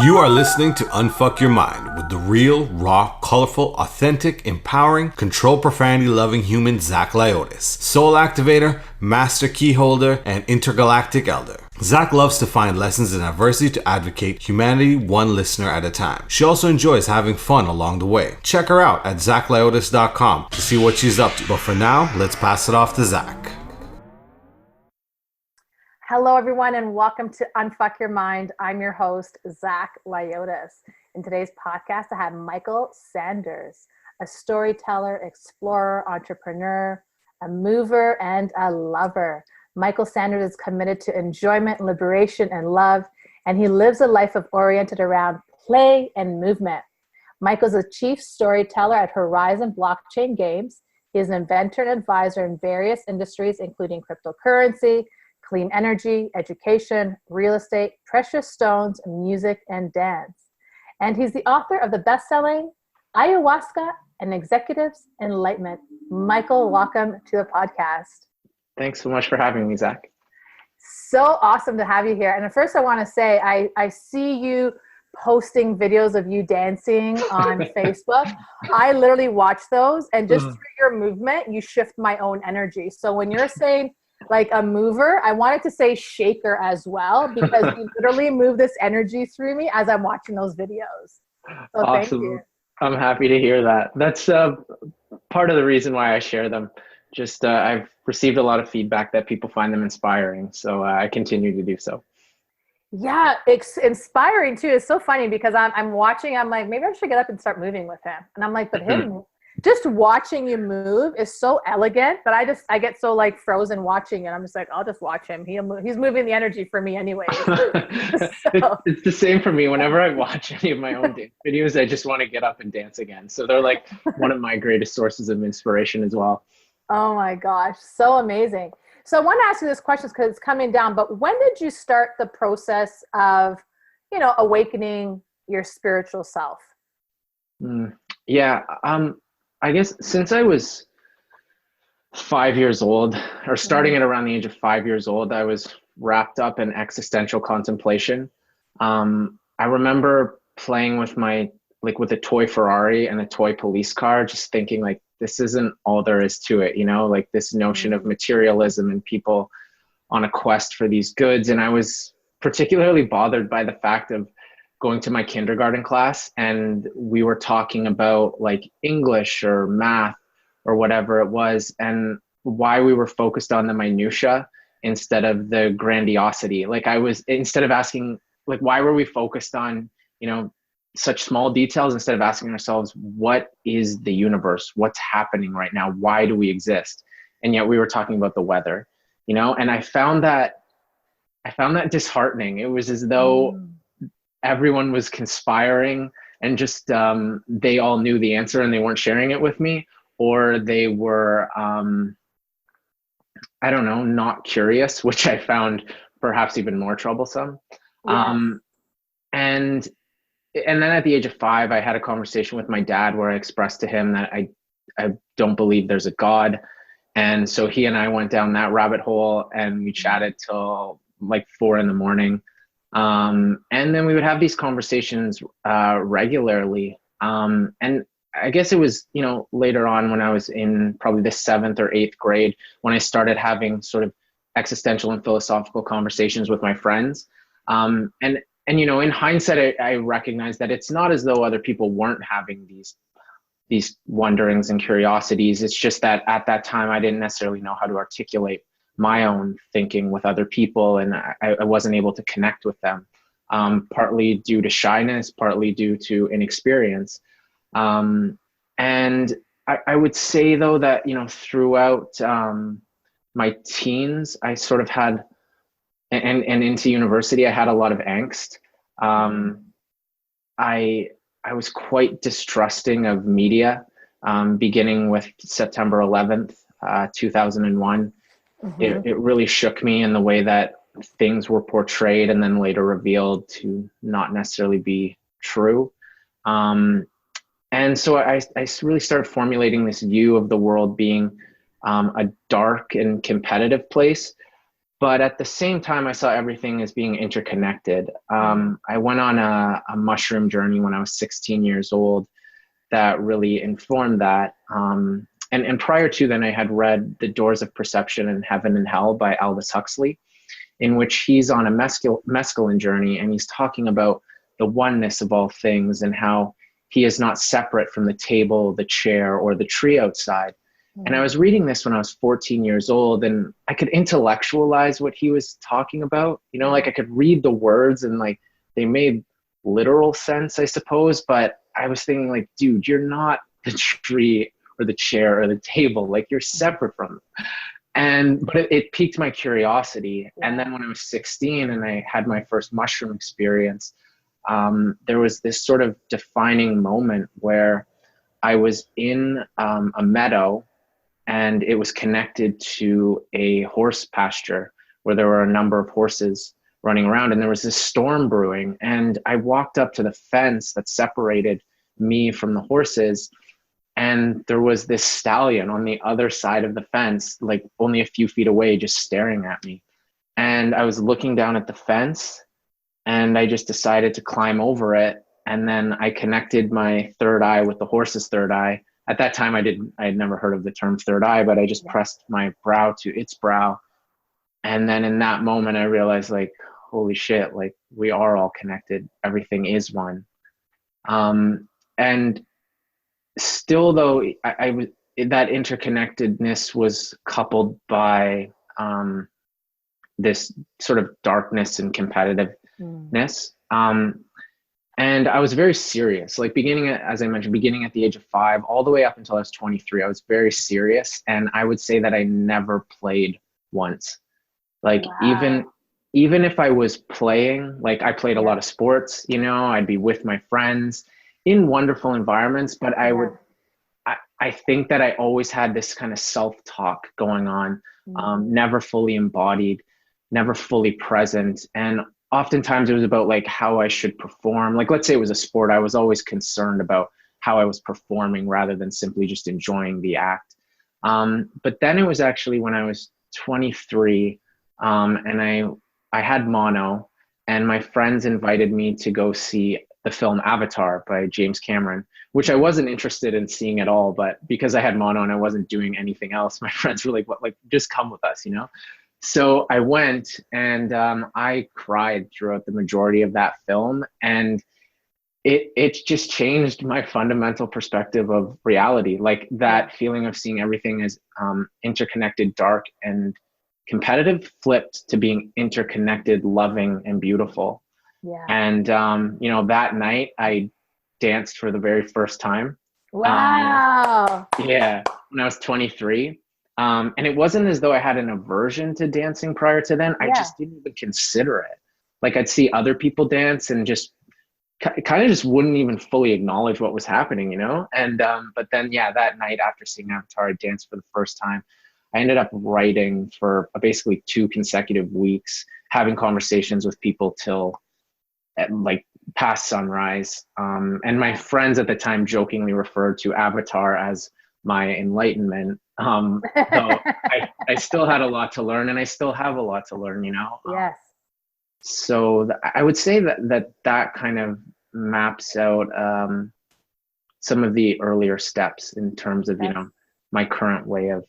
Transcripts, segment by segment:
You are listening to Unfuck Your Mind with the real, raw, colorful, authentic, empowering, control profanity loving human Zach Lyotis, soul activator, master key holder, and intergalactic elder. Zach loves to find lessons in adversity to advocate humanity one listener at a time. She also enjoys having fun along the way. Check her out at zachlyotis.com to see what she's up to. But for now, let's pass it off to Zach. Hello, everyone, and welcome to Unfuck Your Mind. I'm your host, Zach Lyotis. In today's podcast, I have Micheal Sanders, a storyteller, explorer, entrepreneur, a mover, and a lover. Micheal Sanders is committed to enjoyment, liberation, and love, and he lives a life oriented around play and movement. Micheal is a chief storyteller at Horizon Blockchain Games. He is an inventor and advisor in various industries, including cryptocurrency, clean energy, education, real estate, precious stones, music, and dance. And he's the author of the best-selling Ayahuasca and Executives Enlightenment. Micheal, welcome to the podcast. Thanks so much for having me, Zach. So awesome to have you here. And at first I want to say, I see you posting videos of you dancing on Facebook. I literally watch those, and just through your movement, you shift my own energy. So when you're saying like a mover, I wanted to say shaker as well, because you literally move this energy through me as I'm watching those videos. So awesome. Thank you. I'm happy to hear that. That's part of the reason why I share them. Just I've received a lot of feedback that people find them inspiring, so I continue to do so. Yeah, it's inspiring too. It's so funny because I'm watching, I'm like, maybe I should get up and start moving with him. And I'm like, but him, just watching you move is so elegant, but I get so like frozen watching it. I'm just like, I'll just watch him. He's moving the energy for me anyway. It's the same for me. Whenever I watch any of my own dance videos, I just want to get up and dance again. So they're like one of my greatest sources of inspiration as well. Oh my gosh, so amazing. So I want to ask you this question because it's coming down, but when did you start the process of, awakening your spiritual self? I guess since I was 5 years old, or starting at around the age of 5 years old, I was wrapped up in existential contemplation. I remember playing with with a toy Ferrari and a toy police car, just thinking like, this isn't all there is to it, like this notion of materialism and people on a quest for these goods. And I was particularly bothered by the fact of going to my kindergarten class, and we were talking about like English or math or whatever it was, and why we were focused on the minutia instead of the grandiosity. Instead of asking, like, why were we focused on, such small details, instead of asking ourselves, what is the universe? What's happening right now? Why do we exist? And yet we were talking about the weather, and I found that disheartening. It was as though everyone was conspiring and just they all knew the answer and they weren't sharing it with me, or they were not curious, which I found perhaps even more troublesome. Yes. And then at the age of 5, I had a conversation with my dad where I expressed to him that I don't believe there's a God. And so he and I went down that rabbit hole, and we chatted till like 4 a.m. And then we would have these conversations regularly. And I guess it was, later on when I was in probably the 7th or 8th grade, when I started having sort of existential and philosophical conversations with my friends. And in hindsight, I recognize that it's not as though other people weren't having these wonderings and curiosities. It's just that at that time, I didn't necessarily know how to articulate my own thinking with other people, and I wasn't able to connect with them, partly due to shyness, partly due to inexperience. And I would say, though, that, throughout my teens, I sort of had, and into university, I had a lot of angst. I was quite distrusting of media, beginning with September 11th, 2001. It really shook me in the way that things were portrayed and then later revealed to not necessarily be true. And so I really started formulating this view of the world being a dark and competitive place, But at the same time, I saw everything as being interconnected. I went on a mushroom journey when I was 16 years old that really informed that. And prior to then, I had read The Doors of Perception and Heaven and Hell by Aldous Huxley, in which he's on a mescaline journey, and he's talking about the oneness of all things and how he is not separate from the table, the chair, or the tree outside. And I was reading this when I was 14 years old, and I could intellectualize what he was talking about. You know, like I could read the words and like they made literal sense, I suppose. But I was thinking like, dude, you're not the tree or the chair or the table. Like you're separate from them. But it piqued my curiosity. And then when I was 16 and I had my first mushroom experience, there was this sort of defining moment where I was in a meadow, and it was connected to a horse pasture where there were a number of horses running around, and there was this storm brewing. And I walked up to the fence that separated me from the horses, and there was this stallion on the other side of the fence, like only a few feet away, just staring at me. And I was looking down at the fence, and I just decided to climb over it. And then I connected my third eye with the horse's third eye. At that time, I had never heard of the term third eye, but I just pressed my brow to its brow. And then in that moment, I realized like, holy shit, like we are all connected. Everything is one. And still though, I was, that interconnectedness was coupled by this sort of darkness and competitiveness. And I was very serious, like as I mentioned, beginning at the age of 5, all the way up until I was 23, I was very serious. And I would say that I never played once. Like even if I was playing, like I played a lot of sports, you know, I'd be with my friends in wonderful environments, but I think that I always had this kind of self-talk going on, never fully embodied, never fully present. And oftentimes it was about like how I should perform. Like, let's say it was a sport. I was always concerned about how I was performing rather than simply just enjoying the act. But then it was actually when I was 23, and I had mono, and my friends invited me to go see the film Avatar by James Cameron, which I wasn't interested in seeing at all. But because I had mono and I wasn't doing anything else, my friends were like, "What? Like, just come with us," you know? So I went, and I cried throughout the majority of that film. And it just changed my fundamental perspective of reality. Like that feeling of seeing everything as interconnected, dark, and competitive flipped to being interconnected, loving, and beautiful. Yeah. And, you know, that night I danced for the very first time. Wow. Yeah, when I was 23. And it wasn't as though I had an aversion to dancing prior to then. I just didn't even consider it. Like I'd see other people dance and just kind of just wouldn't even fully acknowledge what was happening, you know? And, but then, that night after seeing Avatar, I danced for the first time. I ended up writing for basically 2 consecutive weeks, having conversations with people till like past sunrise. And my friends at the time jokingly referred to Avatar as my enlightenment. Though I still had a lot to learn, and I still have a lot to learn, you know? Yes. So I would say that kind of maps out some of the earlier steps in terms of, you know, my current way of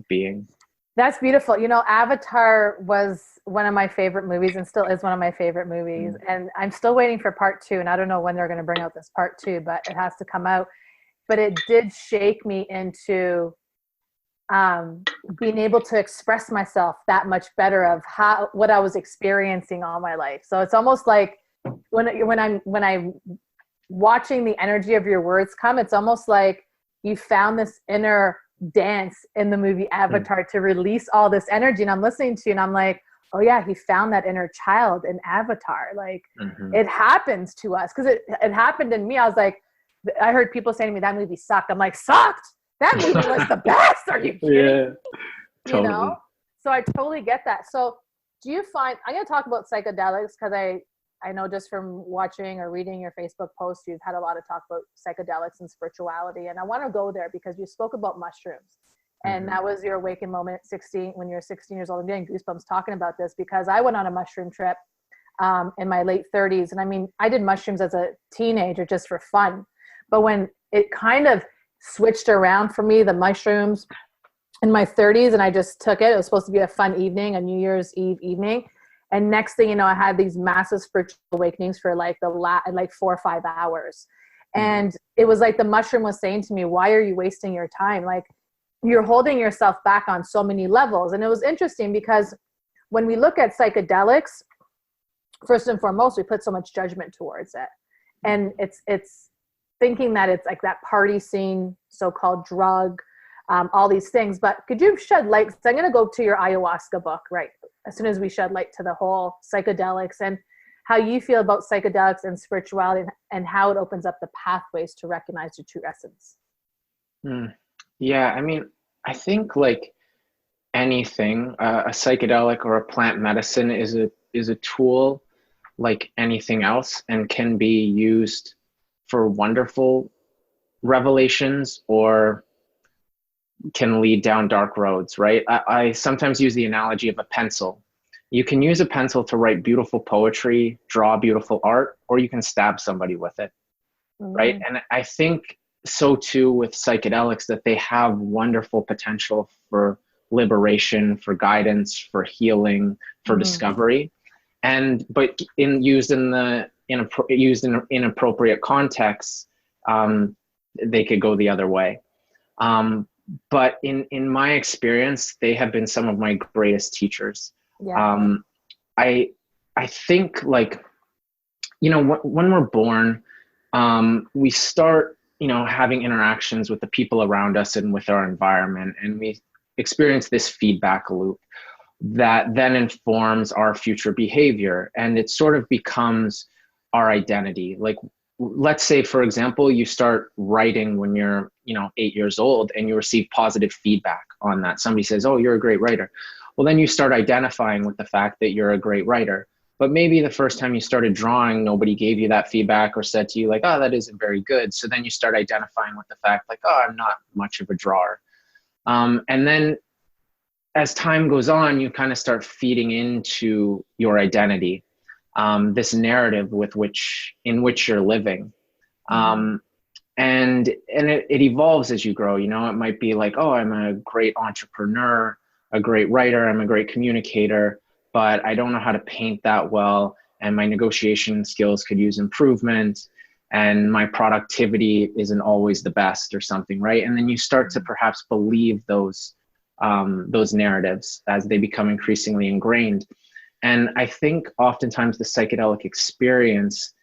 being. That's beautiful. You know, Avatar was one of my favorite movies and still is one of my favorite movies. And I'm still waiting for part 2. And I don't know when they're going to bring out this part 2, but it has to come out. But it did shake me into being able to express myself that much better of what I was experiencing all my life. So it's almost like when I'm watching the energy of your words come, it's almost like you found this inner dance in the movie Avatar to release all this energy. And I'm listening to you and I'm like, oh yeah, he found that inner child in Avatar. Like it happens to us because it happened in me. I was like, I heard people saying to me that movie sucked. I'm like, sucked? That movie was the best. Are you kidding? Yeah, totally. You know? So I totally get that. So do you find, I'm going to talk about psychedelics because I know just from watching or reading your Facebook post, you've had a lot of talk about psychedelics and spirituality. And I want to go there because you spoke about mushrooms. And that was your awakened moment at 16, when you're 16 years old. I'm getting goosebumps talking about this because I went on a mushroom trip in my late 30s. And I mean, I did mushrooms as a teenager just for fun. But when it kind of switched around for me, the mushrooms in my 30s, and I just took it. It was supposed to be a fun evening, a New Year's Eve evening. And next thing you know, I had these massive spiritual awakenings for like like 4 or 5 hours. And it was like the mushroom was saying to me, why are you wasting your time? Like, you're holding yourself back on so many levels. And it was interesting because when we look at psychedelics, first and foremost, we put so much judgment towards it. And it's thinking that it's like that party scene, so-called drug, all these things. But could you shed light? So I'm going to go to your ayahuasca book, right? As soon as we shed light to the whole psychedelics and how you feel about psychedelics and spirituality and how it opens up the pathways to recognize your true essence. Yeah, I mean, I think like anything, a psychedelic or a plant medicine is a tool like anything else and can be used for wonderful revelations or can lead down dark roads, right? I sometimes use the analogy of a pencil. You can use a pencil to write beautiful poetry, draw beautiful art, or you can stab somebody with it, right? And I think so too with psychedelics, that they have wonderful potential for liberation, for guidance, for healing, for discovery. But used in inappropriate contexts, they could go the other way. But in my experience, they have been some of my greatest teachers. Yeah. I think, like, you know, when we're born, we start, you know, having interactions with the people around us and with our environment, and we experience this feedback loop that then informs our future behavior, and it sort of becomes our identity. Like, let's say, for example, you start writing when you're, you know, 8 years old, and you receive positive feedback on that. Somebody says, oh, you're a great writer. Well, then you start identifying with the fact that you're a great writer. But maybe the first time you started drawing, nobody gave you that feedback or said to you like, oh, that isn't very good. So then you start identifying with the fact like, oh, I'm not much of a drawer. And then as time goes on, you kind of start feeding into your identity, this narrative in which you're living. And it evolves as you grow. You know, it might be like, oh, I'm a great entrepreneur, a great writer, I'm a great communicator, but I don't know how to paint that well, and my negotiation skills could use improvement, and my productivity isn't always the best or something, right? And then you start to perhaps believe those narratives as they become increasingly ingrained. And I think oftentimes the psychedelic experience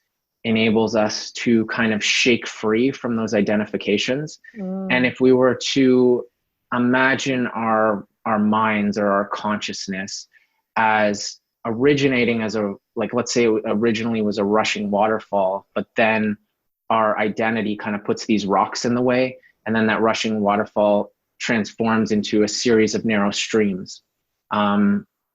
enables us to kind of shake free from those identifications. And if we were to imagine our minds or our consciousness as originating as like, let's say it originally was a rushing waterfall, but then our identity kind of puts these rocks in the way, and then that rushing waterfall transforms into a series of narrow streams,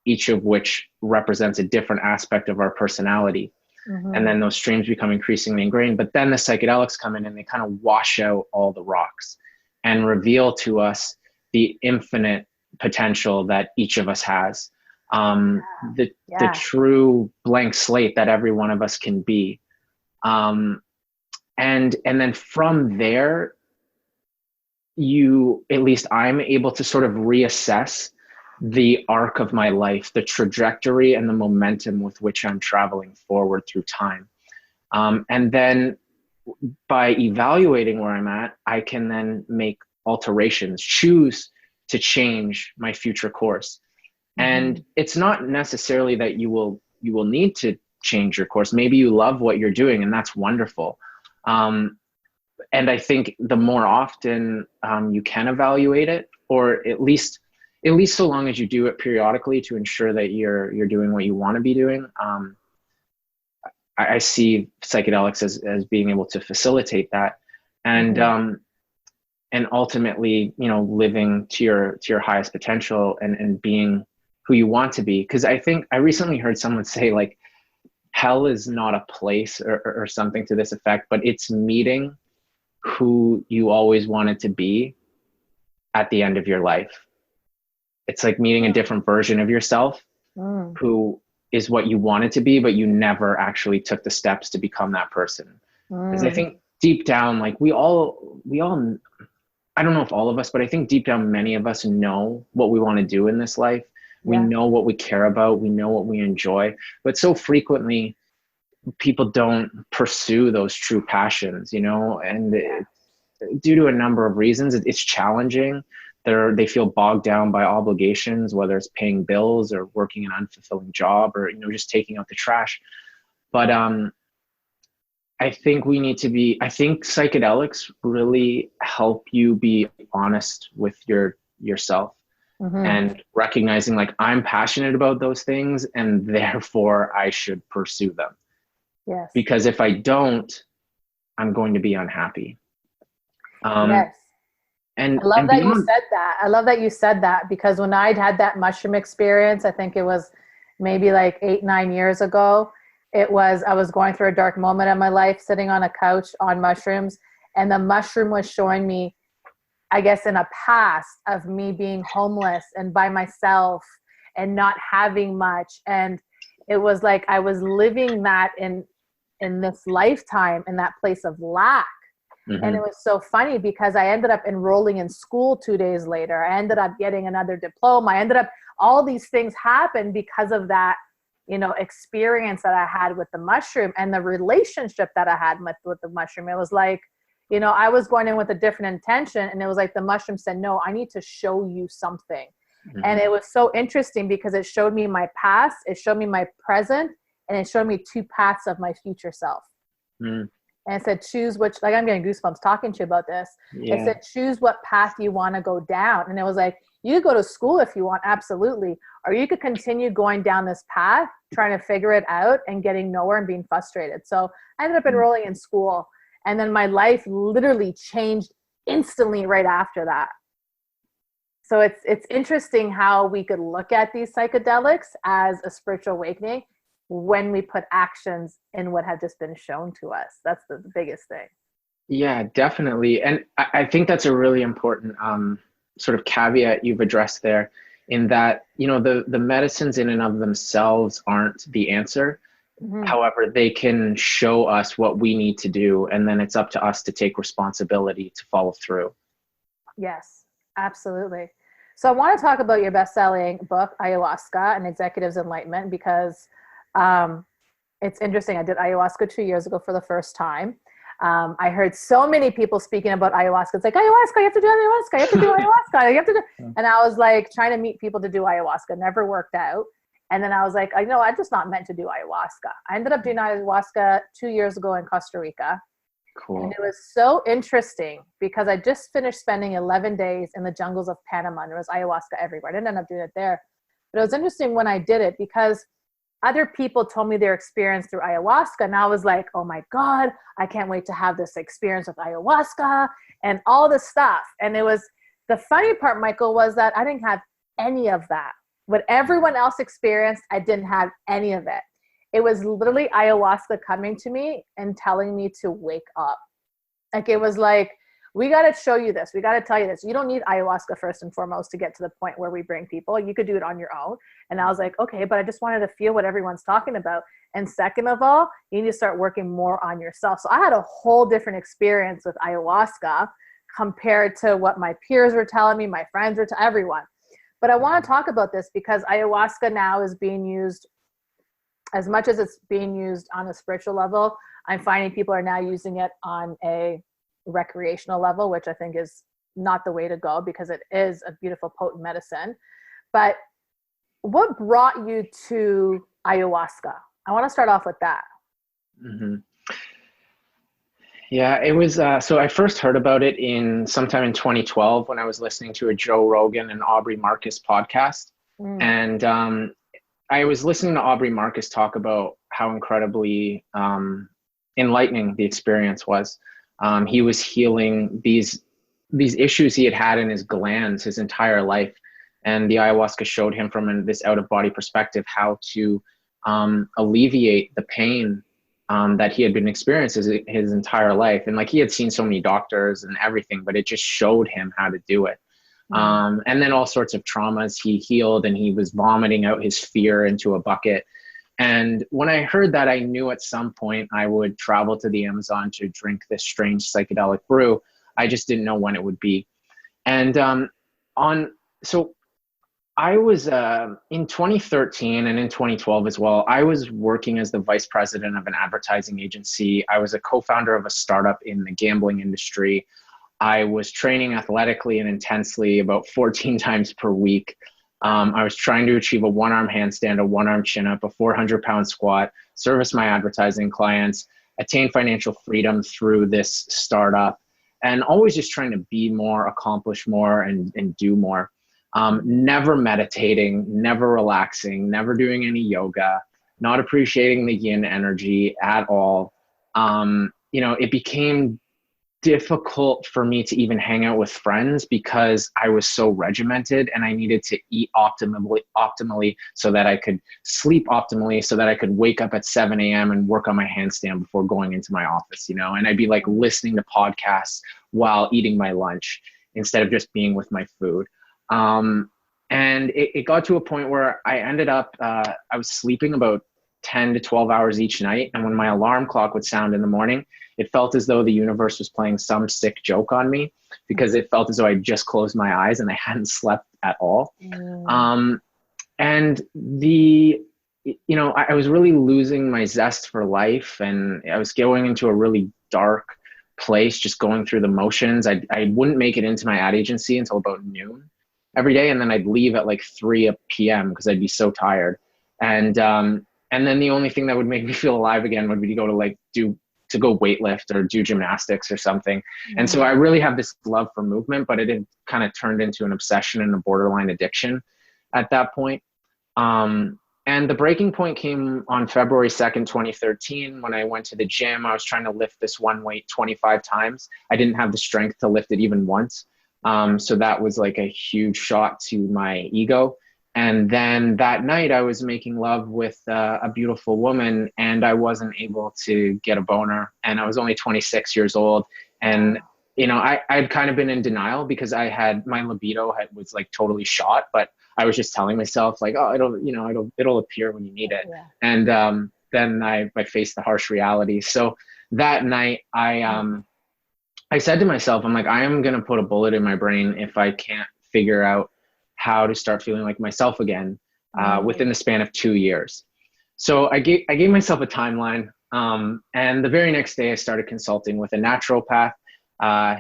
each of which represents a different aspect of our personality. And then those streams become increasingly ingrained. But then the psychedelics come in and they kind of wash out all the rocks and reveal to us the infinite potential that each of us has, the true blank slate that every one of us can be. And then from there, at least I'm able to sort of reassess the arc of my life, the trajectory and the momentum with which I'm traveling forward through time. And then by evaluating where I'm at, I can then make alterations, choose to change my future course. And it's not necessarily that you will need to change your course. Maybe you love what you're doing, and that's wonderful. And I think the more often you can evaluate it, or at least so long as you do it periodically to ensure that you're doing what you want to be doing, I see psychedelics as being able to facilitate that, and ultimately, you know, living to your highest potential and being who you want to be. Because I think I recently heard someone say, like, hell is not a place or something to this effect, but it's meeting who you always wanted to be at the end of your life. It's like meeting a different version of yourself who is what you wanted to be, but you never actually took the steps to become that person. Because I think deep down, like we all, I don't know if all of us, but I think deep down, many of us know what we want to do in this life. We know what we care about. We know what we enjoy, but so frequently people don't pursue those true passions, you know, and due to a number of reasons, it's challenging. They feel bogged down by obligations, whether it's paying bills or working an unfulfilling job or, you know, just taking out the trash. But I think I think psychedelics really help you be honest with yourself and recognizing like, I'm passionate about those things and therefore I should pursue them. Yes. Because if I don't, I'm going to be unhappy. Yes. And I love that you said that. I love that you said that, because when I'd had that mushroom experience, I think it was maybe like 8-9 years ago, I was going through a dark moment in my life, sitting on a couch on mushrooms, and the mushroom was showing me, I guess, in a past of me being homeless and by myself and not having much. And it was like I was living that in this lifetime in that place of lack. And it was so funny because I ended up enrolling in school 2 days later. I ended up getting another diploma. All these things happened because of that, you know, experience that I had with the mushroom and the relationship that I had with the mushroom. It was like, you know, I was going in with a different intention, and it was like the mushroom said, no, I need to show you something. And it was so interesting because it showed me my past, it showed me my present, and it showed me 2 paths of my future self. And it said, choose which, like, I'm getting goosebumps talking to you about this. It said, choose what path you want to go down. And it was like, you could go to school if you want, absolutely. Or you could continue going down this path, trying to figure it out and getting nowhere and being frustrated. So I ended up enrolling in school. And then my life literally changed instantly right after that. So it's interesting how we could look at these psychedelics as a spiritual awakening when we put actions in what have just been shown to us. That's the biggest thing. Yeah, definitely. And I think that's a really important sort of caveat you've addressed there, in that, you know, the medicines in and of themselves aren't the answer. However, they can show us what we need to do, and then it's up to us to take responsibility to follow through. Yes, absolutely. So I want to talk about your best-selling book, Ayahuasca and Executive's Enlightenment, because it's interesting. I did ayahuasca 2 years ago for the first time. I heard so many people speaking about ayahuasca. It's like, ayahuasca, you have to do ayahuasca. You have to do ayahuasca. You have to do. And I was like trying to meet people to do ayahuasca. Never worked out. And then I was like, I'm just not meant to do ayahuasca. I ended up doing ayahuasca 2 years ago in Costa Rica. Cool. And it was so interesting because I just finished spending 11 days in the jungles of Panama, and there was ayahuasca everywhere. I didn't end up doing it there. But it was interesting when I did it because other people told me their experience through ayahuasca, and I was like, oh my God, I can't wait to have this experience with ayahuasca and all this stuff. And it was, the funny part, Michael, was that I didn't have any of that. What everyone else experienced, I didn't have any of it. It was literally ayahuasca coming to me and telling me to wake up. Like, it was like, we got to show you this. We got to tell you this. You don't need ayahuasca first and foremost to get to the point where we bring people. You could do it on your own. And I was like, okay, but I just wanted to feel what everyone's talking about. And second of all, you need to start working more on yourself. So I had a whole different experience with ayahuasca compared to what my peers were telling me, my friends were everyone. But I want to talk about this because ayahuasca now is being used, as much as it's being used on a spiritual level, I'm finding people are now using it on a recreational level, which I think is not the way to go because it is a beautiful, potent medicine. But what brought you to ayahuasca? I want to start off with that. Yeah, it was, so I first heard about it sometime in 2012 when I was listening to a Joe Rogan and Aubrey Marcus podcast. And I was listening to Aubrey Marcus talk about how incredibly enlightening the experience was. He was healing these issues he had in his glands his entire life. And the ayahuasca showed him from this out-of-body perspective how to alleviate the pain that he had been experiencing his entire life. And like, he had seen so many doctors and everything, but it just showed him how to do it. And then all sorts of traumas he healed, and he was vomiting out his fear into a bucket. And when I heard that, I knew at some point I would travel to the Amazon to drink this strange psychedelic brew. I just didn't know when it would be. And so I was in 2013 and in 2012 as well, I was working as the vice president of an advertising agency. I was a co-founder of a startup in the gambling industry. I was training athletically and intensely about 14 times per week. I was trying to achieve a one-arm handstand, a one-arm chin-up, a 400-pound squat, service my advertising clients, attain financial freedom through this startup, and always just trying to be more, accomplish more, and do more. Never meditating, never relaxing, never doing any yoga, not appreciating the yin energy at all. It became difficult for me to even hang out with friends because I was so regimented, and I needed to eat optimally so that I could sleep optimally, so that I could wake up at 7 a.m. and work on my handstand before going into my office, and I'd be like listening to podcasts while eating my lunch instead of just being with my food. And it got to a point where I ended up, I was sleeping about 10 to 12 hours each night. And when my alarm clock would sound in the morning, it felt as though the universe was playing some sick joke on me, because it felt as though I just closed my eyes and I hadn't slept at all. And I was really losing my zest for life, and I was going into a really dark place, just going through the motions. I wouldn't make it into my ad agency until about noon every day. And then I'd leave at like 3 p.m. because I'd be so tired. And then the only thing that would make me feel alive again would be to go weightlift or do gymnastics or something. And so I really have this love for movement, but it had kind of turned into an obsession and a borderline addiction at that point. And the breaking point came on February 2nd, 2013, when I went to the gym. I was trying to lift this one weight 25 times. I didn't have the strength to lift it even once. So that was like a huge shot to my ego. And then that night I was making love with a beautiful woman, and I wasn't able to get a boner, and I was only 26 years old. And, I'd kind of been in denial because my libido was like totally shot, but I was just telling myself like, oh, it'll appear when you need it. Yeah. And then I faced the harsh reality. So that night I said to myself, I'm like, I am going to put a bullet in my brain if I can't figure out how to start feeling like myself again within the span of 2 years. So I gave myself a timeline. And the very next day I started consulting with a naturopath.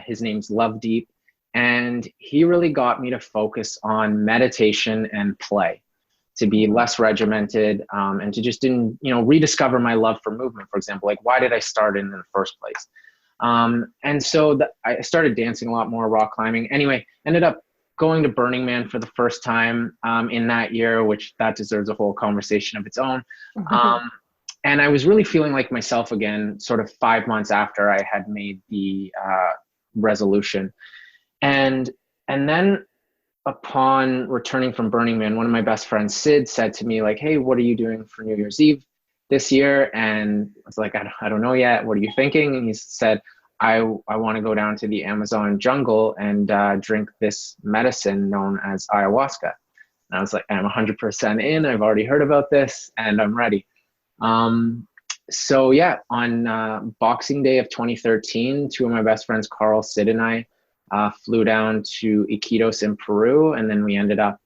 His name's Lovedeep. And he really got me to focus on meditation and play, to be less regimented, and to just rediscover my love for movement. For example, like, why did I start in the first place? And so I started dancing a lot more, rock climbing. Anyway, ended up going to Burning Man for the first time in that year, which that deserves a whole conversation of its own. And I was really feeling like myself again, sort of 5 months after I had made the resolution. And then upon returning from Burning Man, one of my best friends, Sid, said to me like, hey, what are you doing for New Year's Eve this year? And I was like, I don't know yet. What are you thinking? And he said, I want to go down to the Amazon jungle and drink this medicine known as ayahuasca. And I was like, I'm 100% in. I've already heard about this and I'm ready. So yeah, on Boxing Day of 2013, two of my best friends, Carl, Sid, and I flew down to Iquitos in Peru. And then we ended up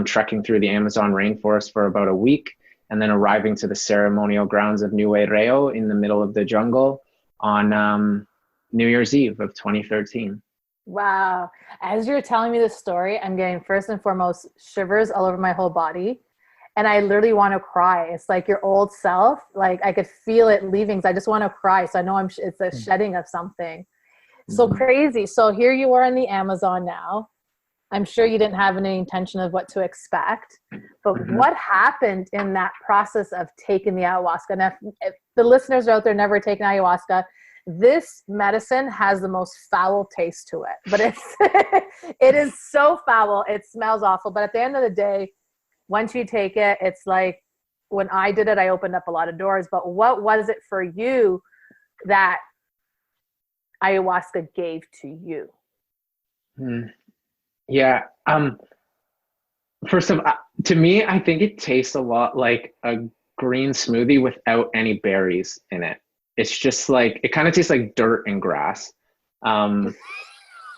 trekking through the Amazon rainforest for about a week, and then arriving to the ceremonial grounds of Nue Reo in the middle of the jungle on New Year's Eve of 2013. Wow. As you're telling me this story, I'm getting first and foremost shivers all over my whole body. And I literally want to cry. It's like your old self. Like I could feel it leaving. So I just want to cry. So I know it's a shedding of something. So crazy. So here you are in the Amazon now. I'm sure you didn't have any intention of what to expect, but what happened in that process of taking the ayahuasca? And if the listeners are out there never taken ayahuasca, this medicine has the most foul taste to it, but it is so foul. It smells awful. But at the end of the day, once you take it, it's like when I did it, I opened up a lot of doors. But what was it for you that ayahuasca gave to you? Yeah. First of to me, I think it tastes a lot like a green smoothie without any berries in it. It's just like it kind of tastes like dirt and grass. Um,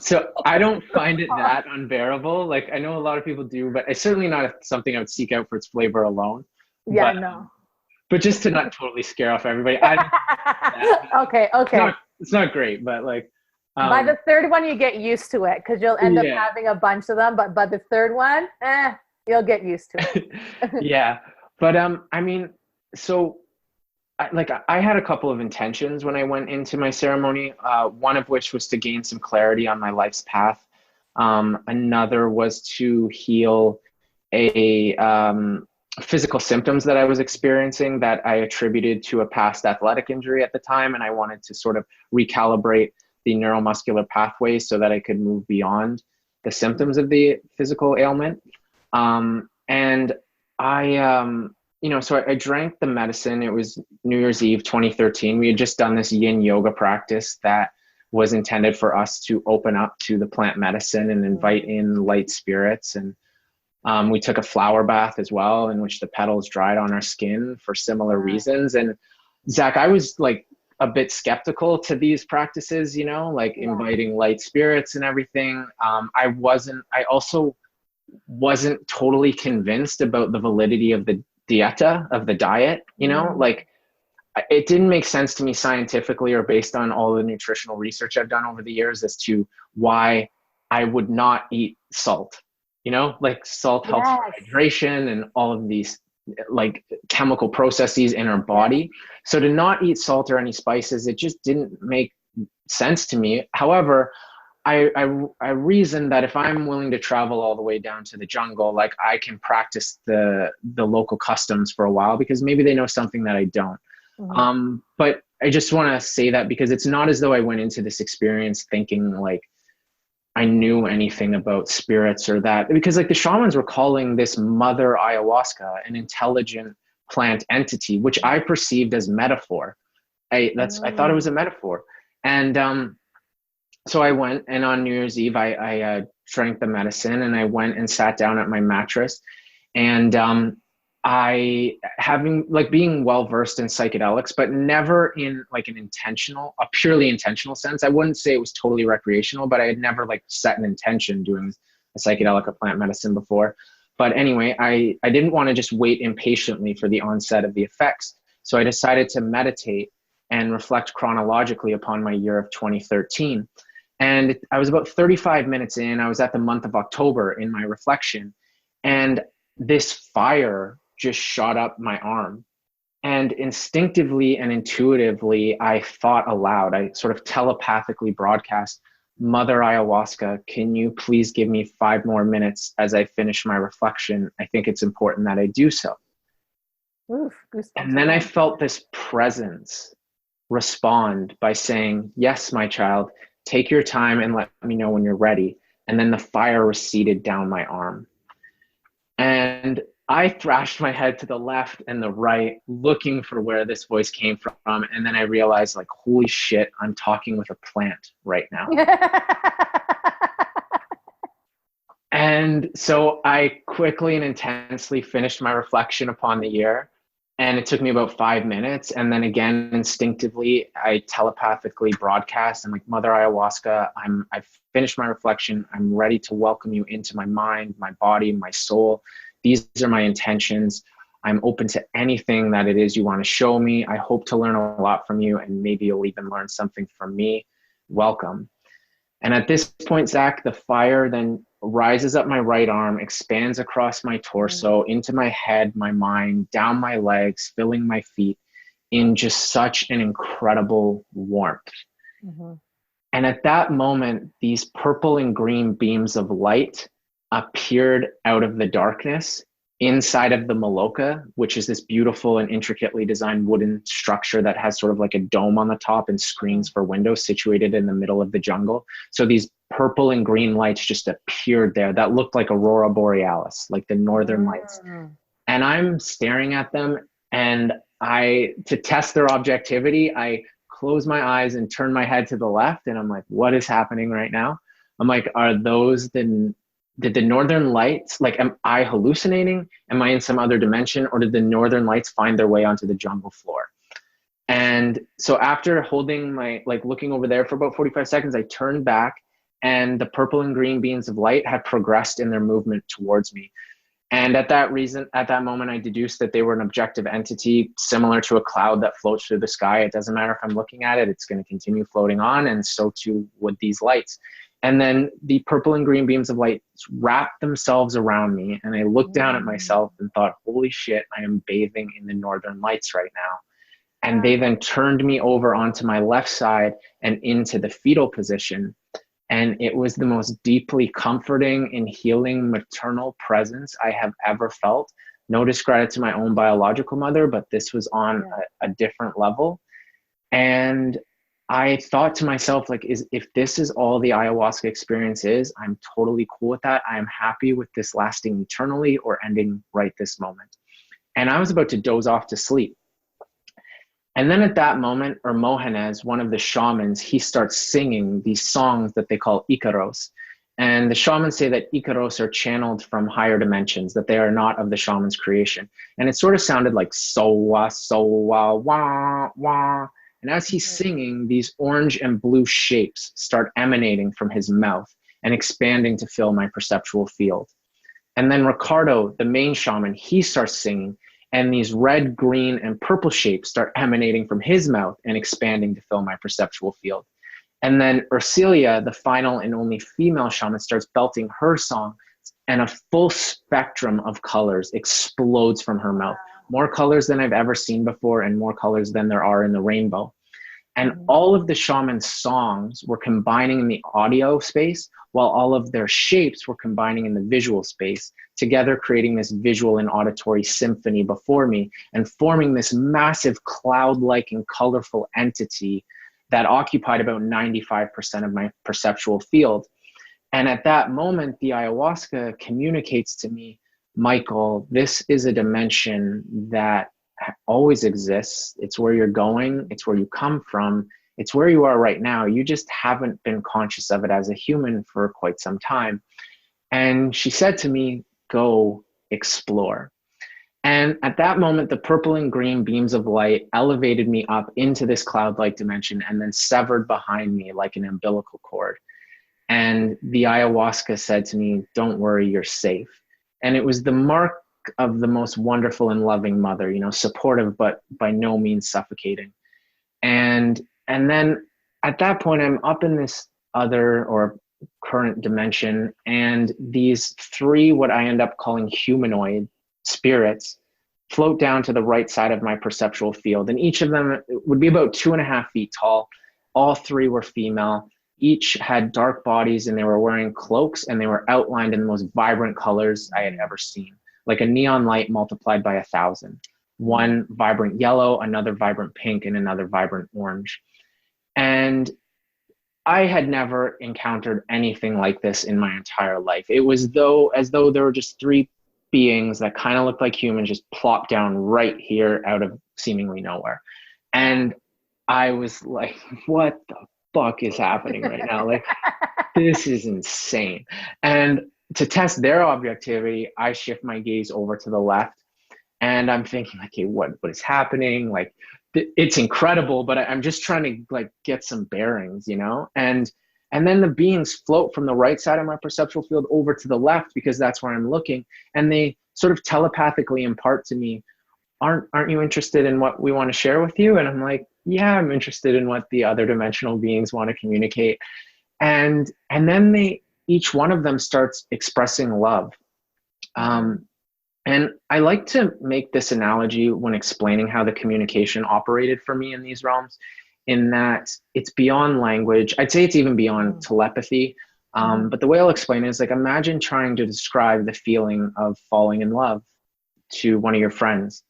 so I don't find it that unbearable. Like I know a lot of people do, but it's certainly not something I would seek out for its flavor alone. Yeah, But no. but just to not totally scare off everybody, I don't think it's that bad. Okay, okay. It's not great, but like By um the third one, you get used to it because you'll end up yeah. having a bunch of them. But by the third one, you'll get used to it. Yeah. But I mean, so I had a couple of intentions when I went into my ceremony. One of which was to gain some clarity on my life's path. Another was to heal a physical symptoms that I was experiencing that I attributed to a past athletic injury at the time, and I wanted to sort of recalibrate the neuromuscular pathways so that I could move beyond the symptoms of the physical ailment. And I so I drank the medicine. It was New Year's Eve 2013. We had just done this yin yoga practice that was intended for us to open up to the plant medicine and invite in light spirits. And we took a flower bath as well, in which the petals dried on our skin for similar reasons. And Zach, I was like a bit skeptical to these practices, like Yeah. inviting light spirits and everything. I also wasn't totally convinced about the validity of the dieta, of the diet, like it didn't make sense to me scientifically or based on all the nutritional research I've done over the years as to why I would not eat salt. Like salt helps for Yes. hydration and all of these like chemical processes in our body. So to not eat salt or any spices, it just didn't make sense to me. However, I reason that if I'm willing to travel all the way down to the jungle, like I can practice the local customs for a while because maybe they know something that I don't. But I just want to say that because it's not as though I went into this experience thinking like I knew anything about spirits or that, because like the shamans were calling this mother ayahuasca an intelligent plant entity, which I perceived as metaphor. I thought it was a metaphor. And so I went, and on New Year's Eve, I drank the medicine, and I went and sat down at my mattress, and I having like being well versed in psychedelics, but never in like a purely intentional sense. I wouldn't say it was totally recreational, but I had never like set an intention doing a psychedelic or plant medicine before. But anyway, I didn't want to just wait impatiently for the onset of the effects, so I decided to meditate and reflect chronologically upon my year of 2013. And I was about 35 minutes in. I was at the month of October in my reflection, and this fire just shot up my arm. And instinctively and intuitively, I thought aloud. I sort of telepathically broadcast, Mother Ayahuasca, can you please give me 5 more minutes as I finish my reflection? I think it's important that I do so. Oof, goosebumps. And then I felt this presence respond by saying, yes, my child, take your time and let me know when you're ready. And then the fire receded down my arm. And I thrashed my head to the left and the right, looking for where this voice came from. And then I realized, like, holy shit, I'm talking with a plant right now. And so I quickly and intensely finished my reflection upon the year. And it took me about 5 minutes. And then again, instinctively, I telepathically broadcast. I'm like, Mother Ayahuasca, I've finished my reflection. I'm ready to welcome you into my mind, my body, my soul. These are my intentions. I'm open to anything that it is you want to show me. I hope to learn a lot from you, and maybe you'll even learn something from me. Welcome. And at this point, Zach, the fire then rises up my right arm, expands across my torso, into my head, my mind, down my legs, filling my feet in just such an incredible warmth. And at that moment, these purple and green beams of light appeared out of the darkness inside of the maloka, which is this beautiful and intricately designed wooden structure that has sort of like a dome on the top and screens for windows situated in the middle of the jungle. So these purple and green lights just appeared there that looked like aurora borealis, like the northern lights. And I'm staring at them, and to test their objectivity, I close my eyes and turn my head to the left, and I'm like, what is happening right now? I'm like, are those the did the northern lights, like, am I hallucinating? Am I in some other dimension? Or did the northern lights find their way onto the jungle floor? And so after holding my, like looking over there for about 45 seconds, I turned back, and the purple and green beams of light had progressed in their movement towards me. And at that moment, I deduced that they were an objective entity similar to a cloud that floats through the sky. It doesn't matter if I'm looking at it, it's going to continue floating on. And so too would these lights. And then the purple and green beams of light wrapped themselves around me. And I looked down at myself and thought, holy shit, I am bathing in the northern lights right now. And they then turned me over onto my left side and into the fetal position. And it was the most deeply comforting and healing maternal presence I have ever felt. No discredit to my own biological mother, but this was on a different level. And I thought to myself, like, if this is all the ayahuasca experience is, I'm totally cool with that. I am happy with this lasting eternally or ending right this moment. And I was about to doze off to sleep. And then at that moment, Mohanez, one of the shamans, he starts singing these songs that they call Icaros. And the shamans say that Icaros are channeled from higher dimensions, that they are not of the shaman's creation. And it sort of sounded like sowa, sowa, wah, wah. And as he's singing, these orange and blue shapes start emanating from his mouth and expanding to fill my perceptual field. And then Ricardo, the main shaman, he starts singing, and these red, green, and purple shapes start emanating from his mouth and expanding to fill my perceptual field. And then Ursilia, the final and only female shaman, starts belting her song, and a full spectrum of colors explodes from her mouth. More colors than I've ever seen before, and more colors than there are in the rainbow. And all of the shaman's songs were combining in the audio space, while all of their shapes were combining in the visual space, together creating this visual and auditory symphony before me, and forming this massive cloud-like and colorful entity that occupied about 95% of my perceptual field. And at that moment, the ayahuasca communicates to me, Michael, this is a dimension that always exists. It's where you're going. It's where you come from. It's where you are right now. You just haven't been conscious of it as a human for quite some time. And she said to me, go explore. And at that moment, the purple and green beams of light elevated me up into this cloud-like dimension and then severed behind me like an umbilical cord. And the ayahuasca said to me, don't worry, you're safe. And it was the mark of the most wonderful and loving mother, you know, supportive, but by no means suffocating. And then at that point, I'm up in this other or current dimension, and these three, what I end up calling humanoid spirits, float down to the right side of my perceptual field. And each of them would be about 2.5 feet tall. All three were female. Each had dark bodies, and they were wearing cloaks, and they were outlined in the most vibrant colors I had ever seen, like a neon light multiplied by 1,000. One vibrant yellow, another vibrant pink, and another vibrant orange. And I had never encountered anything like this in my entire life. It was as though there were just three beings that kind of looked like humans just plopped down right here out of seemingly nowhere. And I was like, what the fuck is happening right now? Like, this is insane. And to test their objectivity, I shift my gaze over to the left, and I'm thinking, okay, what is happening? Like, it's incredible, but I'm just trying to like get some bearings, you know? And then the beings float from the right side of my perceptual field over to the left, because that's where I'm looking. And they sort of telepathically impart to me, aren't you interested in what we want to share with you? And I'm like, yeah, I'm interested in what the other dimensional beings want to communicate. And then each one of them starts expressing love. And I like to make this analogy when explaining how the communication operated for me in these realms, in that it's beyond language. I'd say it's even beyond telepathy. But the way I'll explain it is, like, imagine trying to describe the feeling of falling in love to one of your friends.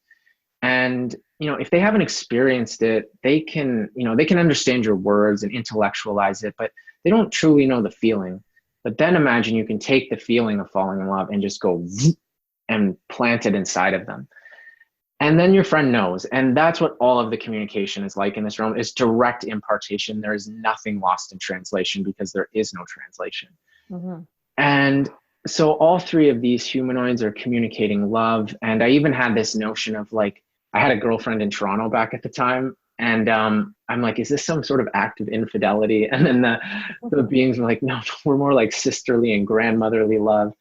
And, you know, if they haven't experienced it, they can understand your words and intellectualize it, but they don't truly know the feeling. But then imagine you can take the feeling of falling in love and just go and plant it inside of them. And then your friend knows. And that's what all of the communication is like in this realm, is direct impartation. There is nothing lost in translation, because there is no translation. And So all three of these humanoids are communicating love. And I even had this notion of like, I had a girlfriend in Toronto back at the time. And I'm like, is this some sort of act of infidelity? And then the beings were like, no, we're more like sisterly and grandmotherly love.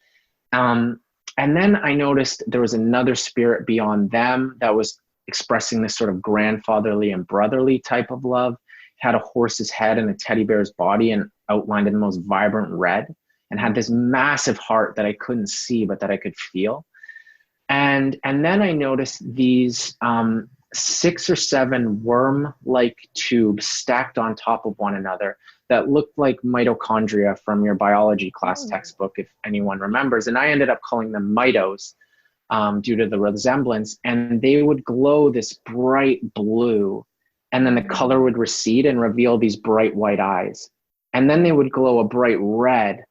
Um, and then I noticed there was another spirit beyond them that was expressing this sort of grandfatherly and brotherly type of love. It had a horse's head and a teddy bear's body and outlined in the most vibrant red, and had this massive heart that I couldn't see, but that I could feel. And then I noticed these 6 or 7 worm-like tubes stacked on top of one another that looked like mitochondria from your biology class textbook, if anyone remembers. And I ended up calling them mitos due to the resemblance. And they would glow this bright blue, and then the color would recede and reveal these bright white eyes. And then they would glow a bright red,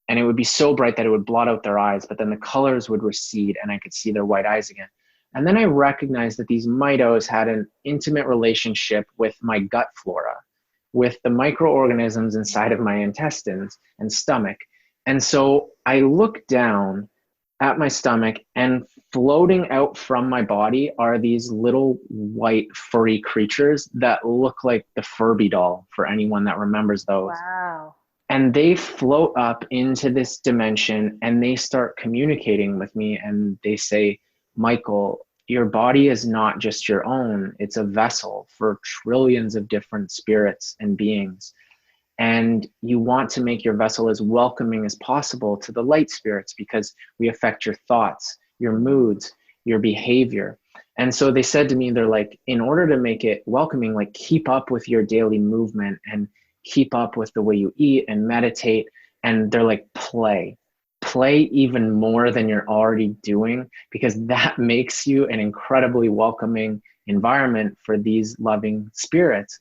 and it would be so bright that it would blot out their eyes, but then the colors would recede and I could see their white eyes again. And then I recognized that these mitos had an intimate relationship with my gut flora, with the microorganisms inside of my intestines and stomach. And so I looked down at my stomach, and floating out from my body are these little white furry creatures that look like the Furby doll, for anyone that remembers those. Wow. And they float up into this dimension and they start communicating with me, and they say, Micheal, your body is not just your own. It's a vessel for trillions of different spirits and beings. And you want to make your vessel as welcoming as possible to the light spirits, because we affect your thoughts, your moods, your behavior. And so they said to me, they're like, in order to make it welcoming, like keep up with your daily movement and keep up with the way you eat and meditate. And they're like, play even more than you're already doing, because that makes you an incredibly welcoming environment for these loving spirits.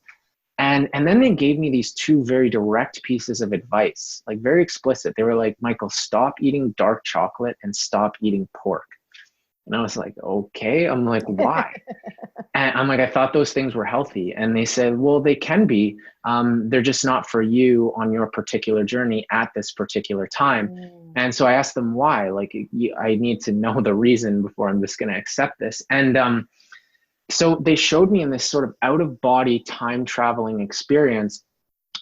And then they gave me these 2 very direct pieces of advice, like very explicit. They were like, Micheal, stop eating dark chocolate and stop eating pork. And I was like, okay. I'm like, why? And I'm like, I thought those things were healthy. And they said, well, they can be. They're just not for you on your particular journey at this particular time. And so I asked them why. Like, I need to know the reason before I'm just going to accept this. And so they showed me in this sort of out-of-body time traveling experience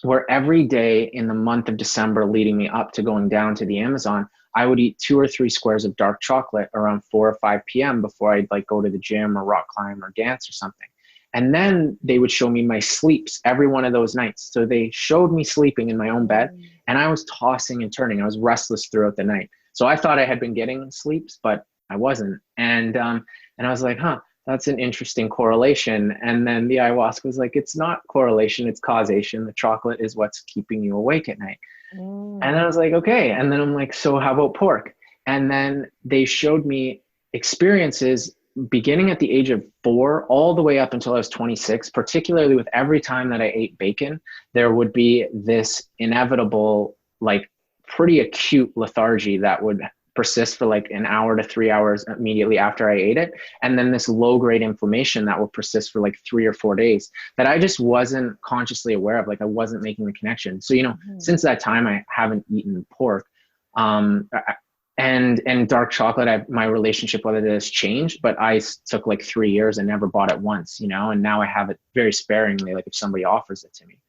where every day in the month of December leading me up to going down to the Amazon, I would eat 2 or 3 squares of dark chocolate around 4 or 5 p.m. before I'd like go to the gym or rock climb or dance or something. And then they would show me my sleeps every one of those nights. So they showed me sleeping in my own bed, and I was tossing and turning. I was restless throughout the night. So I thought I had been getting sleeps, but I wasn't. And I was like, that's an interesting correlation. And then the ayahuasca was like, it's not correlation, it's causation. The chocolate is what's keeping you awake at night. And I was like, okay. And then I'm like, so how about pork? And then they showed me experiences beginning at the age of 4 all the way up until I was 26, particularly with every time that I ate bacon, there would be this inevitable, like pretty acute lethargy that would persist for like an hour to 3 hours immediately after I ate it. And then this low-grade inflammation that will persist for like 3 or 4 days that I just wasn't consciously aware of. Like I wasn't making the connection. So, since that time, I haven't eaten pork. And dark chocolate, my relationship with it has changed, but I took like 3 years and never bought it once, and now I have it very sparingly, like if somebody offers it to me.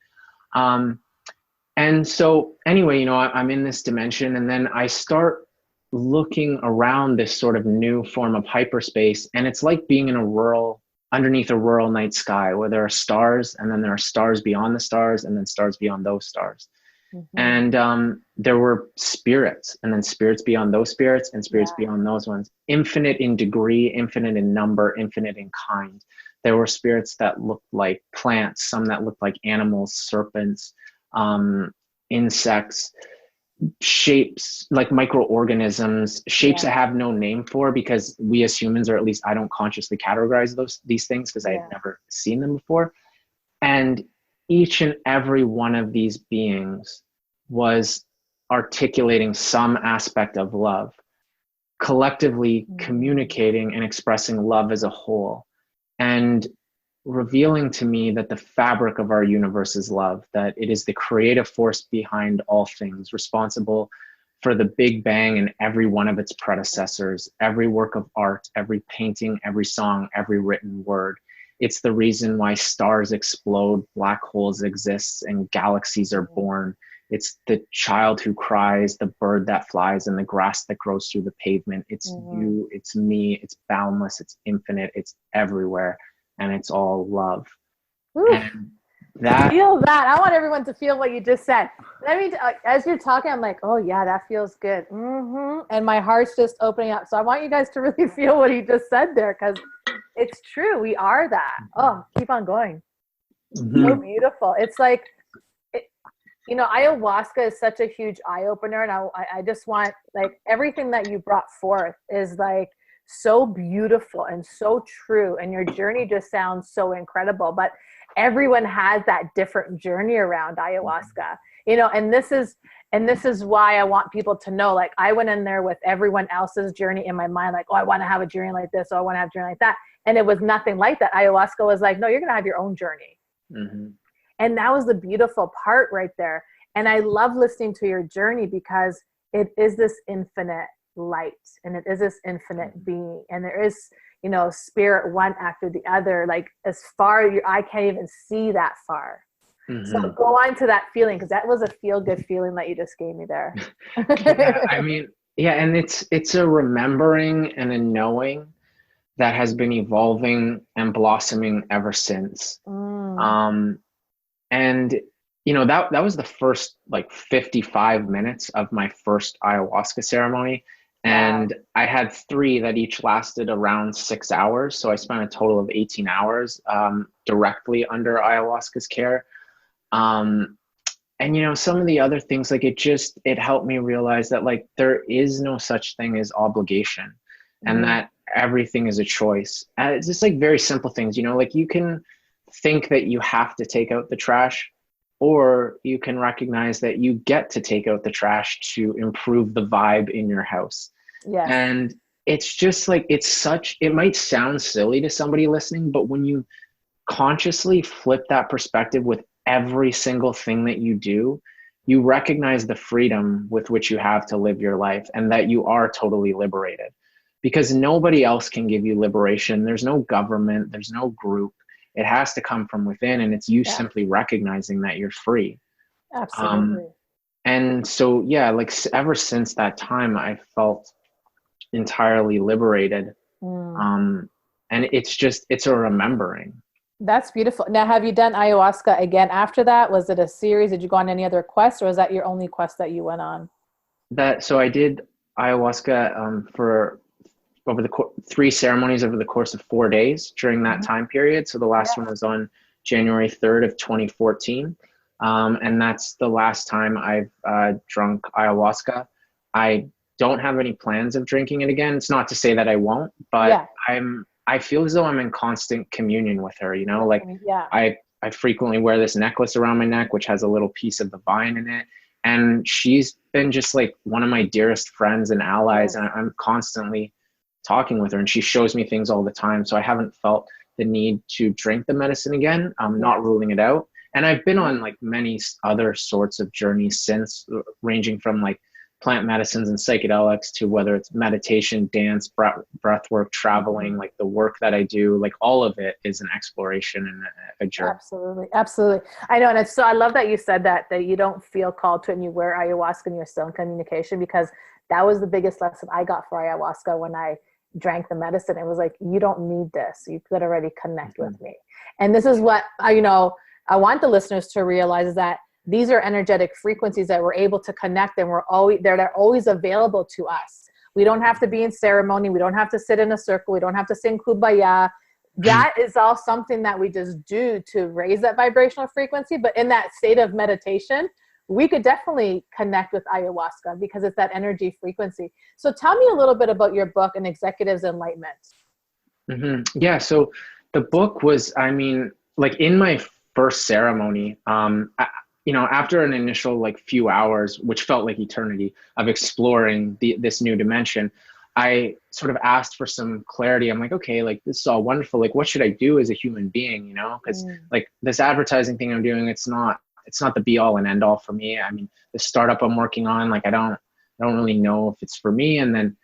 And so anyway, I'm in this dimension, and then I start looking around this sort of new form of hyperspace. And it's like being in underneath a rural night sky where there are stars, and then there are stars beyond the stars, and then stars beyond those stars. And there were spirits, and then spirits beyond those spirits, and spirits beyond those ones, infinite in degree, infinite in number, infinite in kind. There were spirits that looked like plants, some that looked like animals, serpents, insects, shapes like microorganisms, shapes I have no name for, because we as humans, or at least I don't consciously categorize these things because I had never seen them before. And each and every one of these beings was articulating some aspect of love, collectively communicating and expressing love as a whole, and revealing to me that the fabric of our universe is love, that it is the creative force behind all things, responsible for the Big Bang and every one of its predecessors, every work of art, every painting, every song, every written word. It's the reason why stars explode, black holes exist, and galaxies are born. It's the child who cries, the bird that flies, and the grass that grows through the pavement. It's you, it's me, it's boundless, it's infinite, it's everywhere, and it's all love. Oof. And that, feel that. I want everyone to feel what you just said. Let me, as you're talking, I'm like, oh yeah, that feels good. And my heart's just opening up. So I want you guys to really feel what he just said there, because it's true. We are that. Oh, keep on going. So beautiful. It's like, ayahuasca is such a huge eye opener, and I just want, like, everything that you brought forth is like so beautiful and so true, and your journey just sounds so incredible. But everyone has that different journey around ayahuasca, and this is why I want people to know, like, I went in there with everyone else's journey in my mind, like, oh, I want to have a journey like this, or I want to have a journey like that. And it was nothing like that. Ayahuasca was like, no, you're going to have your own journey. And that was the beautiful part right there. And I love listening to your journey, because it is this infinite light, and it is this infinite being, and there is, spirit one after the other, like as far as I can't even see that far. So go on to that feeling, because that was a feel good feeling that you just gave me there. And it's a remembering and a knowing that has been evolving and blossoming ever since. And that was the first like 55 minutes of my first ayahuasca ceremony. And I had 3 that each lasted around 6 hours. So I spent a total of 18 hours directly under ayahuasca's care. And some of the other things, like it helped me realize that, like, there is no such thing as obligation, and that everything is a choice. And it's just like very simple things, like you can think that you have to take out the trash, or you can recognize that you get to take out the trash to improve the vibe in your house. And it's just like, it might sound silly to somebody listening, but when you consciously flip that perspective with every single thing that you do, you recognize the freedom with which you have to live your life, and that you are totally liberated, because nobody else can give you liberation. There's no government, there's no group. It has to come from within, and it's you simply recognizing that you're free. Absolutely. And so, like ever since that time, I felt entirely liberated. And it's a remembering. That's beautiful. Now, have you done ayahuasca again after that? Was it a series? Did you go on any other quests, or was that your only quest that you went on? So I did ayahuasca for over the 3 ceremonies over the course of 4 days during that time period. So the last one was on January 3rd of 2014. And that's the last time I've drunk ayahuasca. I don't have any plans of drinking it again. It's not to say that I won't, but I feel as though I'm in constant communion with her, like I frequently wear this necklace around my neck, which has a little piece of the vine in it. And she's been just like one of my dearest friends and allies. And I'm constantly talking with her, and she shows me things all the time. So I haven't felt the need to drink the medicine again. I'm not ruling it out. And I've been on like many other sorts of journeys since, ranging from like plant medicines and psychedelics to whether it's meditation, dance, breath work, traveling, like the work that I do, like all of it is an exploration and a journey. Absolutely. I know. And I love that you said that you don't feel called to it and you wear ayahuasca and you're still in communication, because that was the biggest lesson I got for ayahuasca when I drank the medicine. It was like, you don't need this. You could already connect with me. And this is what I want the listeners to realize, is that these are energetic frequencies that we're able to connect, and they're always available to us. We don't have to be in ceremony. We don't have to sit in a circle. We don't have to sing kumbaya. That is all something that we just do to raise that vibrational frequency. But in that state of meditation, we could definitely connect with ayahuasca, because it's that energy frequency. So tell me a little bit about your book, An Executive's Enlightenment. Yeah. So the book was, like in my first ceremony, after an initial like few hours, which felt like eternity of exploring this new dimension, I sort of asked for some clarity. I'm like, okay, like this is all wonderful. Like, what should I do as a human being? Because like this advertising thing I'm doing, it's not the be all and end all for me. The startup I'm working on, like I don't I don't really know if it's for me. And then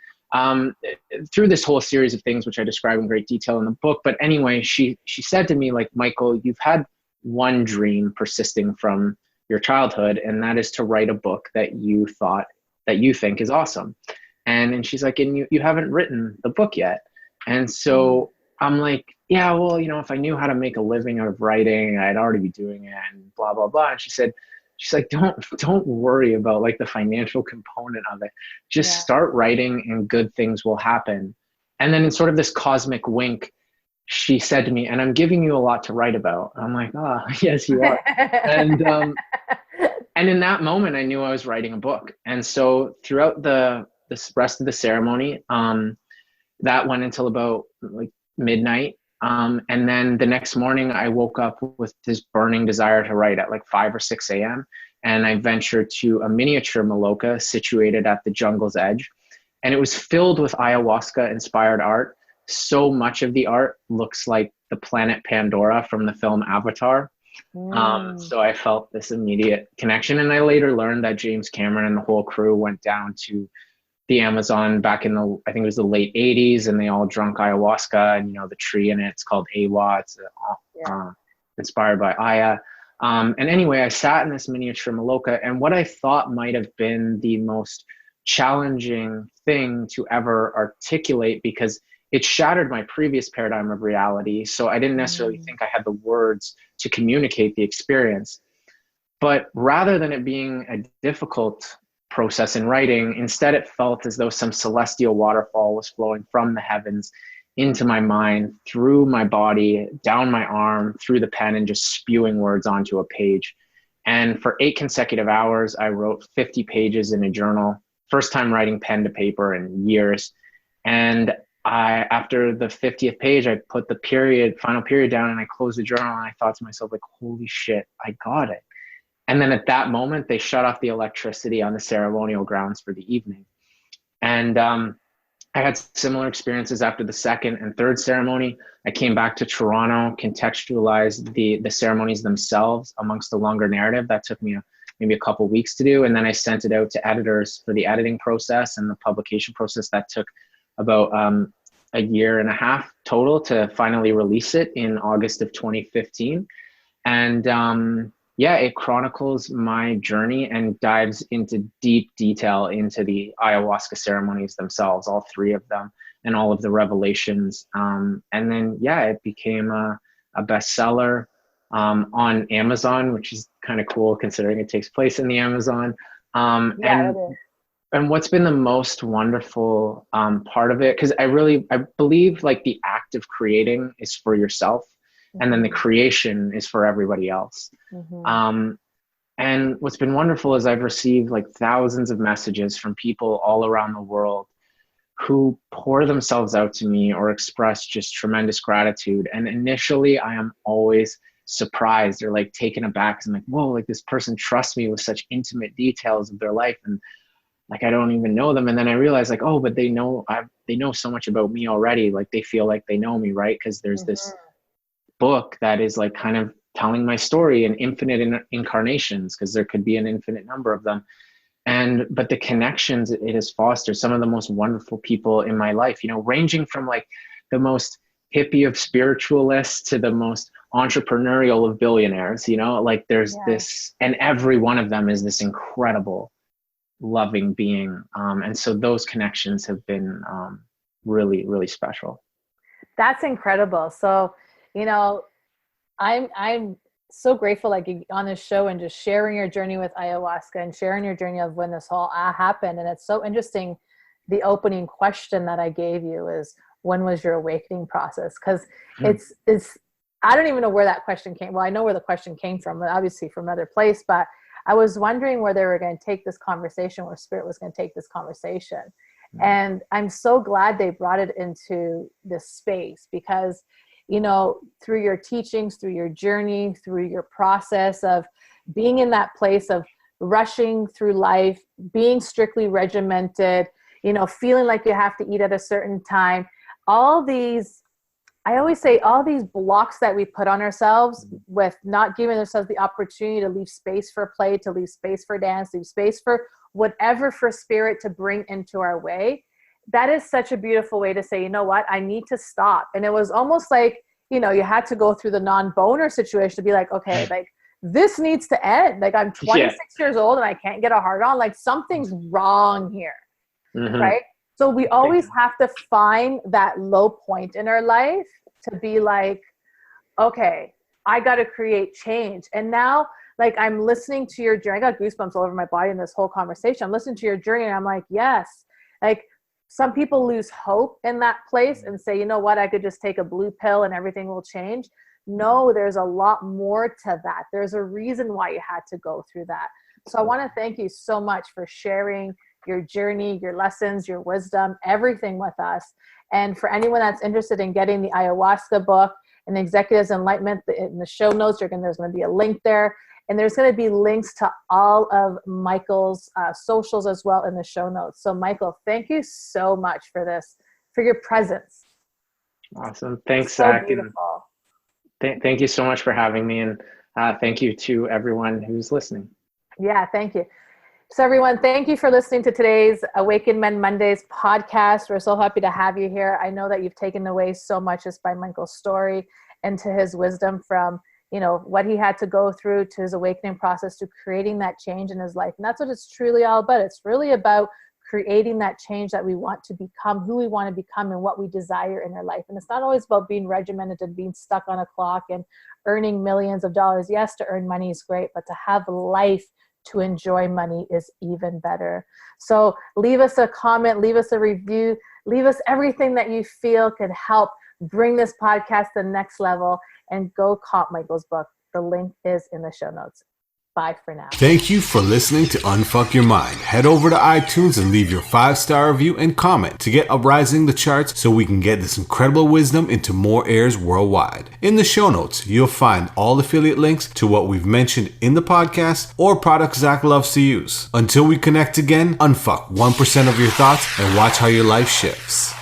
through this whole series of things, which I describe in great detail in the book. But anyway, she said to me, like, Michael, you've had one dream persisting from your childhood, and that is to write a book that you think is awesome. And she's like, and you haven't written the book yet. And so I'm like, yeah, well, if I knew how to make a living out of writing, I'd already be doing it, and blah, blah, blah. And she's like, don't worry about like the financial component of it. Just start writing and good things will happen. And then in sort of this cosmic wink, she said to me, and I'm giving you a lot to write about. I'm like, yes, you are. And in that moment, I knew I was writing a book. And so throughout the rest of the ceremony, that went until about like midnight. And then the next morning I woke up with this burning desire to write at like 5 or 6 a.m. And I ventured to a miniature Maloka situated at the jungle's edge. And it was filled with ayahuasca inspired art. So much of the art looks like the planet Pandora from the film Avatar. So I felt this immediate connection. And I later learned that James Cameron and the whole crew went down to the Amazon back in I think it was the late 80s, and they all drunk ayahuasca, and the tree in it's called Awa. It's inspired by Aya. And anyway, I sat in this miniature Maloka, and what I thought might have been the most challenging thing to ever articulate, because it shattered my previous paradigm of reality. So I didn't necessarily think I had the words to communicate the experience. But rather than it being a difficult process in writing, instead it felt as though some celestial waterfall was flowing from the heavens into my mind, through my body, down my arm, through the pen, and just spewing words onto a page. And for 8 consecutive hours, I wrote 50 pages in a journal. First time writing pen to paper in years. And after the 50th page, I put the final period down, and I closed the journal, and I thought to myself, like, holy shit, I got it. And then at that moment, they shut off the electricity on the ceremonial grounds for the evening. And I had similar experiences after the second and third ceremony. I came back to Toronto, contextualized the ceremonies themselves amongst the longer narrative. That took me maybe a couple of weeks to do. And then I sent it out to editors for the editing process and the publication process. That took about a year and a half total to finally release it in August of 2015. And it chronicles my journey and dives into deep detail into the ayahuasca ceremonies themselves, all 3 of them, and all of the revelations. And then, it became a bestseller on Amazon, which is kind of cool considering it takes place in the Amazon. And what's been the most wonderful part of it, because I believe like the act of creating is for yourself, and then the creation is for everybody else. And what's been wonderful is I've received like thousands of messages from people all around the world who pour themselves out to me or express just tremendous gratitude. And initially I am always surprised or like taken aback, because I'm like, whoa, like this person trusts me with such intimate details of their life, and like I don't even know them. And then I realized like, oh, but they know so much about me already. Like they feel like they know me, right? Because there's this book that is like kind of telling my story in infinite incarnations, because there could be an infinite number of them. But the connections it has fostered, some of the most wonderful people in my life, ranging from like the most hippie of spiritualists to the most entrepreneurial of billionaires, like there's this, and every one of them is this incredible, loving being. And so those connections have been really, really special. That's incredible. So, I'm so grateful like on this show and just sharing your journey with ayahuasca and sharing your journey of when this all happened. And it's so interesting. The opening question that I gave you is, when was your awakening process? Because it's I don't even know where that question came. Well, I know where the question came from, but obviously from another place, but I was wondering where they were going to take this conversation, where Spirit was going to take this conversation. And I'm so glad they brought it into this space, because through your teachings, through your journey, through your process of being in that place of rushing through life, being strictly regimented, feeling like you have to eat at a certain time, all these I always say all these blocks that we put on ourselves with not giving ourselves the opportunity to leave space for play, to leave space for dance, leave space for whatever for spirit to bring into our way. That is such a beautiful way to say, you know what, I need to stop. And it was almost like, you know, you had to go through the non-boner situation to be like, okay, like this needs to end. Like I'm 26 years old and I can't get a hard on. Like something's wrong here. Right? So we always have to find that low point in our life to be like, okay, I got to create change. And now, like, I'm listening to your journey. I got goosebumps all over my body in this whole conversation. I'm listening to your journey and I'm like, yes, like some people lose hope in that place and say, you know what, I could just take a blue pill and everything will change. No, there's a lot more to that. There's a reason why you had to go through that. So I want to thank you so much for sharing your journey, your lessons, your wisdom, everything with us. And for anyone that's interested in getting the ayahuasca book and Executives Enlightenment, in the show notes, there's going to be a link there. And there's going to be links to all of Michael's socials as well in the show notes. So Michael, thank you so much for this, for your presence. Awesome. Thanks, so Zach. Beautiful. And thank you so much for having me. And thank you to everyone who's listening. Yeah, thank you. So everyone, thank you for listening to today's Awaken Men Mondays podcast. We're so happy to have you here. I know that you've taken away so much just by Michael's story and to his wisdom from, you know, what he had to go through to his awakening process to creating that change in his life. And that's what it's truly all about. It's really about creating that change that we want to become, who we want to become, and what we desire in our life. And it's not always about being regimented and being stuck on a clock and earning millions of dollars. Yes, to earn money is great, but to have life to enjoy money is even better. So leave us a comment, leave us a review, leave us everything that you feel could help bring this podcast to the next level, and go cop Michael's book. The link is in the show notes. Bye for now. Thank you for listening to Unfuck Your Mind. Head over to iTunes and leave your 5-star review and comment to get uprising the charts so we can get this incredible wisdom into more ears worldwide. In the show notes, you'll find all affiliate links to what we've mentioned in the podcast or products Zach loves to use. Until we connect again, unfuck 1% of your thoughts and watch how your life shifts.